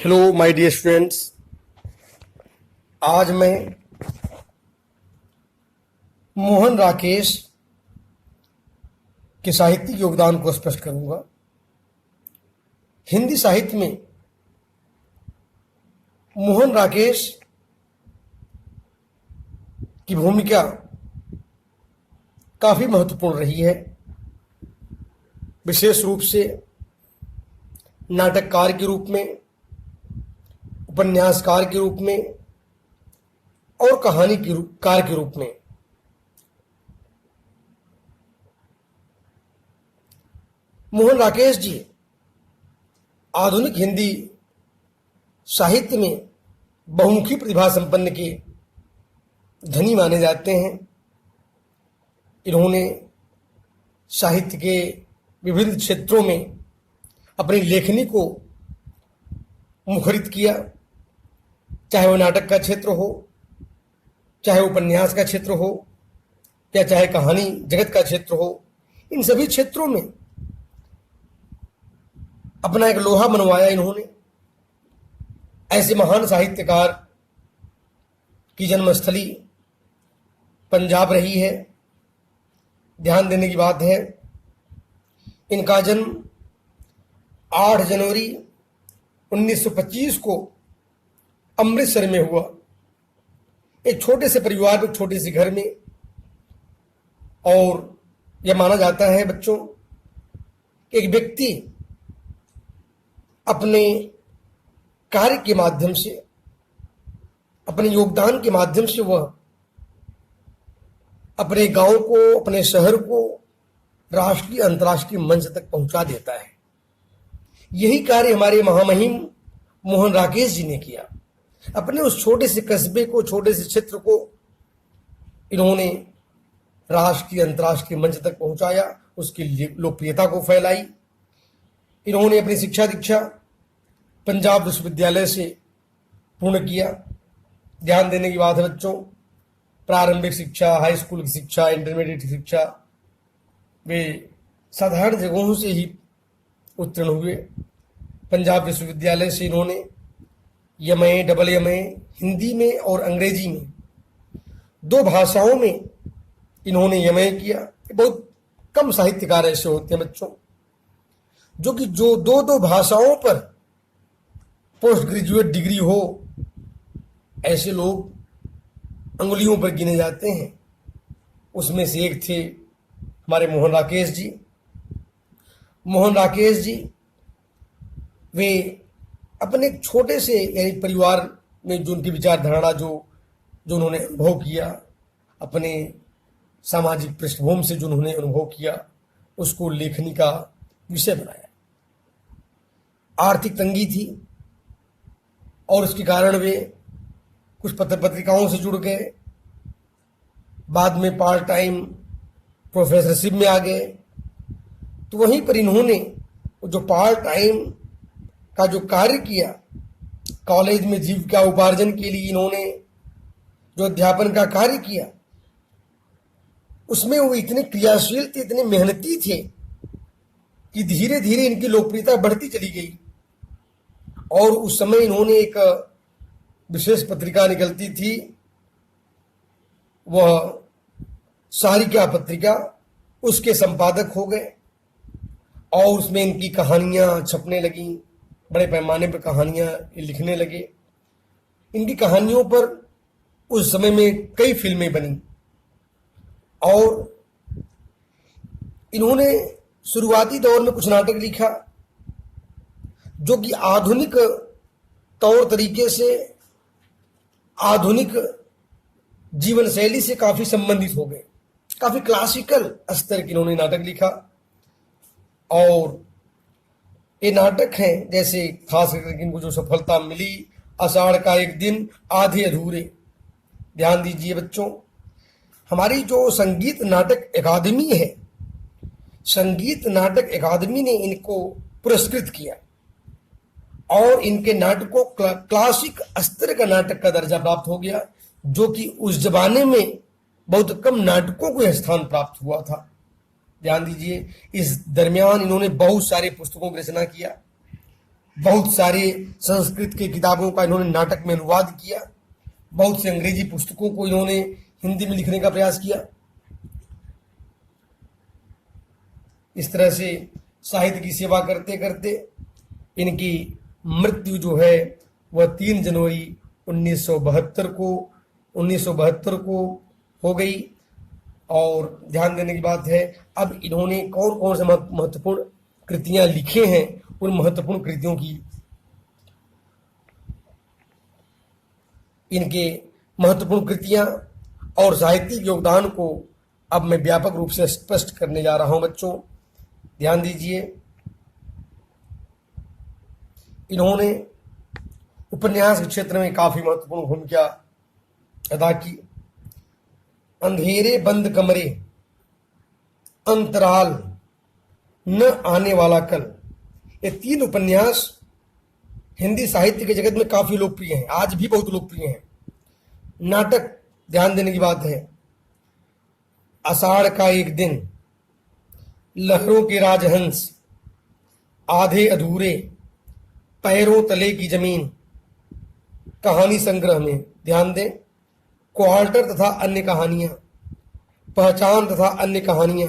Hello my dear students. आज मैं मोहन राकेश के साहित्यिक योगदान को स्पष्ट करूंगा। हिंदी साहित्य में मोहन राकेश की भूमिका काफी महत्वपूर्ण रही है, विशेष रूप से नाटककार के रूप में, उपन्यासकार के रूप में और कहानीकार के रूप में। मोहन राकेश जी आधुनिक हिंदी साहित्य में बहुमुखी प्रतिभा संपन्न के धनी माने जाते हैं। इन्होंने साहित्य के विभिन्न क्षेत्रों में अपनी लेखनी को मुखरित किया, चाहे वो नाटक का क्षेत्र हो, चाहे उपन्यास का क्षेत्र हो, या चाहे कहानी जगत का क्षेत्र हो। इन सभी क्षेत्रों में अपना एक लोहा मनवाया इन्होंने। ऐसे महान साहित्यकार की जन्मस्थली पंजाब रही है। ध्यान देने की बात है, इनका जन्म 8 जनवरी 1925 को अमृतसर में हुआ, एक छोटे से परिवार में, छोटे से घर में। और यह माना जाता है बच्चों, एक व्यक्ति अपने कार्य के माध्यम से, अपने योगदान के माध्यम से वह अपने गांव को, अपने शहर को राष्ट्रीय अंतर्राष्ट्रीय मंच तक पहुंचा देता है। यही कार्य हमारे महामहिम मोहन राकेश जी ने किया। अपने उस छोटे से कस्बे को, छोटे से क्षेत्र को इन्होंने राष्ट्रीय अंतर्राष्ट्रीय मंच तक पहुंचाया, उसकी लोकप्रियता को फैलाई। इन्होंने अपनी शिक्षा दीक्षा पंजाब विश्वविद्यालय से पूर्ण किया। ध्यान देने की बात है बच्चों, प्रारंभिक शिक्षा, हाई स्कूल की शिक्षा, इंटरमीडिएट की शिक्षा वे साधारण जगहों से ही उत्तीर्ण हुए। पंजाब विश्वविद्यालय से इन्होंने एमए, डबल एमए हिंदी में और अंग्रेजी में 2 भाषाओं में इन्होंने एमए किया। बहुत कम साहित्यकार ऐसे होते हैं बच्चों जो 2 भाषाओं पर पोस्ट ग्रेजुएट डिग्री हो। ऐसे लोग अंगुलियों पर गिने जाते हैं। उसमें से एक थे हमारे मोहन राकेश जी। मोहन राकेश जी वे अपने एक छोटे से यानी परिवार में जो उनकी विचारधारा जो उन्होंने अनुभव किया, अपने सामाजिक पृष्ठभूमि से जो उन्होंने अनुभव किया, उसको लेखनी का विषय बनाया। आर्थिक तंगी थी और उसके कारण वे कुछ पत्र पत्रिकाओं से जुड़ गए। बाद में पार्ट टाइम प्रोफेसरशिप में आ गए। तो वहीं पर इन्होंने जो पार्ट टाइम का जो कार्य किया, कॉलेज में जीविका उपार्जन के लिए इन्होंने जो अध्यापन का कार्य किया, उसमें वो इतने क्रियाशील थे, इतने मेहनती थे कि धीरे धीरे इनकी लोकप्रियता बढ़ती चली गई। और उस समय इन्होंने एक विशेष पत्रिका निकलती थी, वह सारिका पत्रिका, उसके संपादक हो गए। और उसमें इनकी कहानियां छपने लगी, बड़े पैमाने पर कहानियां लिखने लगे। इनकी कहानियों पर उस समय में कई फिल्में बनी। और इन्होंने शुरुआती दौर में कुछ नाटक लिखा जो कि आधुनिक तौर तरीके से, आधुनिक जीवन शैली से काफी संबंधित हो गए। काफी क्लासिकल स्तर के इन्होंने नाटक लिखा। और ये नाटक हैं, जैसे खास करके इनको जो सफलता मिली, आषाढ़ का एक दिन, आधे अधूरे। ध्यान दीजिए बच्चों, हमारी जो संगीत नाटक अकादमी है, संगीत नाटक अकादमी ने इनको पुरस्कृत किया और इनके नाटकों क्लासिक स्तर का नाटक का दर्जा प्राप्त हो गया, जो कि उस जमाने में बहुत कम नाटकों को यह स्थान प्राप्त हुआ था। ध्यान दीजिए, इस दरमियान इन्होंने बहुत सारे पुस्तकों की रचना किया। बहुत सारे संस्कृत के किताबों का इन्होंने नाटक में अनुवाद किया, बहुत से अंग्रेजी पुस्तकों को इन्होंने हिंदी में लिखने का प्रयास किया। इस तरह से साहित्य की सेवा करते करते इनकी मृत्यु जो है वह 3 जनवरी 1972 को हो गई। और ध्यान देने की बात है, अब इन्होंने कौन कौन से महत्वपूर्ण कृतियां लिखे हैं, उन महत्वपूर्ण कृतियों की, इनके महत्वपूर्ण कृतियां और साहित्यिक योगदान को अब मैं व्यापक रूप से स्पष्ट करने जा रहा हूं। बच्चों ध्यान दीजिए, इन्होंने उपन्यास के क्षेत्र में काफी महत्वपूर्ण भूमिका अदा की। अंधेरे बंद कमरे, अंतराल, न आने वाला कल, ये 3 उपन्यास हिंदी साहित्य के जगत में काफी लोकप्रिय हैं, आज भी बहुत लोकप्रिय हैं। नाटक ध्यान देने की बात है, आषाढ़ का एक दिन, लहरों के राजहंस, आधे अधूरे, पैरों तले की जमीन। कहानी संग्रह में ध्यान दें, क्वार्टर तथा अन्य कहानियां, पहचान तथा अन्य कहानियां,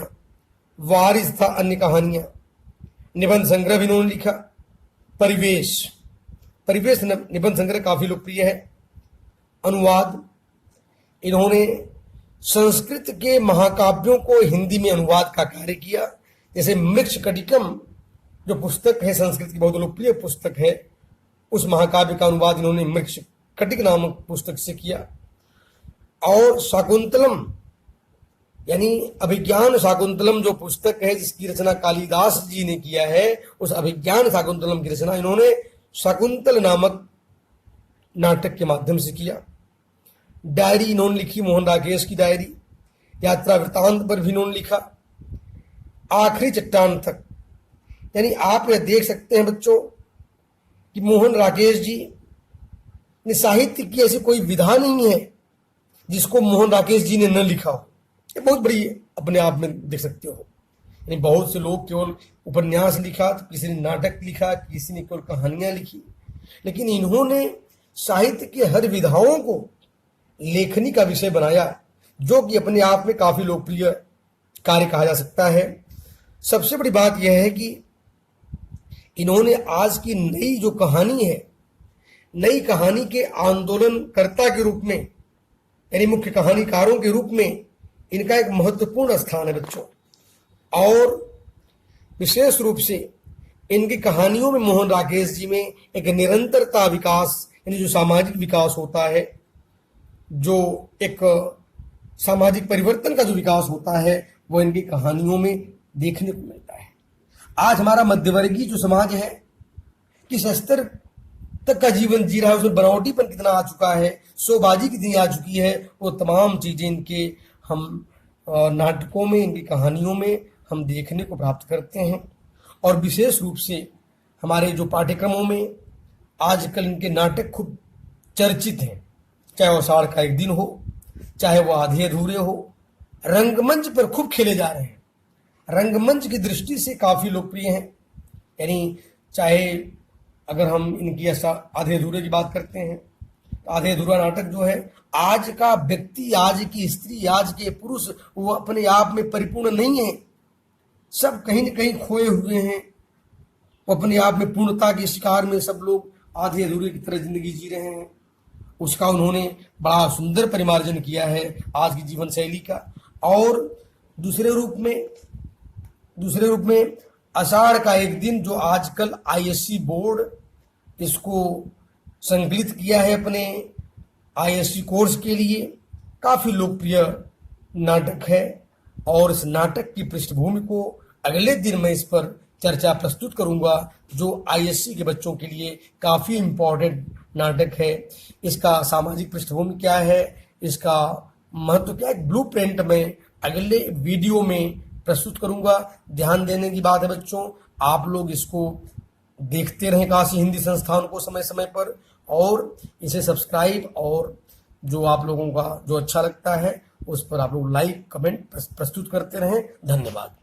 वारिस तथा अन्य कहानियां। निबंध संग्रह भी इन्होंने लिखा। परिवेश निबंध संग्रह काफी लोकप्रिय है। अनुवाद, इन्होंने संस्कृत के महाकाव्यों को हिंदी में अनुवाद का कार्य किया। जैसे मृक्षकटिकम जो पुस्तक है, संस्कृत की बहुत लोकप्रिय पुस्तक है, उस महाकाव्य का अनुवाद इन्होंने मृक्षकटिक नामक पुस्तक से किया। और शाकुंतलम यानी अभिज्ञान शाकुंतलम जो पुस्तक है, जिसकी रचना कालिदास जी ने किया है, उस अभिज्ञान शाकुंतलम की रचना इन्होंने शाकुंतल नामक नाटक के माध्यम से किया। डायरी इन्होंने लिखी, मोहन राकेश की डायरी। यात्रा वृत्तांत पर भी इन्होंने लिखा। आखिरी चट्टान तक, यानी आप यह देख सकते हैं बच्चों कि मोहन राकेश जी ने साहित्य की ऐसी कोई विधा नहीं है जिसको मोहन राकेश जी ने न लिखा हो। ये बहुत बड़ी अपने आप में देख सकते हो। यानी बहुत से लोग केवल उपन्यास लिखा, तो किसी ने नाटक लिखा, किसी ने केवल कहानियां लिखी, लेकिन इन्होंने साहित्य की हर विधाओं को लेखनी का विषय बनाया, जो कि अपने आप में काफी लोकप्रिय कार्य कहा जा सकता है। सबसे बड़ी बात यह है कि इन्होंने आज की नई जो कहानी है, नई कहानी के आंदोलनकर्ता के रूप में, यानी मुख्य कहानीकारों के रूप में इनका एक महत्वपूर्ण स्थान है बच्चों। और विशेष रूप से इनकी कहानियों में मोहन राकेश जी में एक निरंतरता विकास, यानी जो सामाजिक विकास होता है, जो एक सामाजिक परिवर्तन का जो विकास होता है, वो इनकी कहानियों में देखने को मिलता है। आज हमारा मध्यवर्गीय जो समाज है, किस स्तर तक का जीवन जी रहा है, उसमें बनावटीपन कितना आ चुका है, शोबाजी कितनी आ चुकी है, वो तमाम चीजें इनके हम नाटकों में, इनकी कहानियों में हम देखने को प्राप्त करते हैं। और विशेष रूप से हमारे जो पाठ्यक्रमों में आजकल इनके नाटक खूब चर्चित हैं, चाहे वो आषाढ़ का एक दिन हो, चाहे वो आधे अधूरे हो, रंगमंच पर खूब खेले जा रहे हैं। रंगमंच की दृष्टि से काफी लोकप्रिय हैं। यानी चाहे अगर हम इनकी आधे अधूरे की बात करते हैं, तो आधे अधूरा नाटक जो है, आज का व्यक्ति, आज की स्त्री, आज के पुरुष वो अपने आप में परिपूर्ण नहीं है, सब कहीं न कहीं खोए हुए हैं। वो अपने आप में पूर्णता के शिकार में सब लोग आधे अधूरे की तरह जिंदगी जी रहे हैं। उसका उन्होंने बड़ा सुंदर परिमार्जन किया है आज की जीवन शैली का। और दूसरे रूप में आषाढ़ का एक दिन, जो आजकल आईएससी बोर्ड इसको संकलित किया है अपने आईएससी कोर्स के लिए, काफी लोकप्रिय नाटक है। और इस नाटक की पृष्ठभूमि को अगले दिन मैं इस पर चर्चा प्रस्तुत करूंगा, जो आईएससी के बच्चों के लिए काफी इम्पोर्टेंट नाटक है। इसका सामाजिक पृष्ठभूमि क्या है, इसका महत्व क्या है, ब्लूप्रिंट में अगले वीडियो में प्रस्तुत करूंगा। ध्यान देने की बात है बच्चों, आप लोग इसको देखते रहें काशी हिंदी संस्थान को समय समय पर, और इसे सब्सक्राइब, और जो आप लोगों का जो अच्छा लगता है उस पर आप लोग लाइक कमेंट प्रस्तुत करते रहें। धन्यवाद।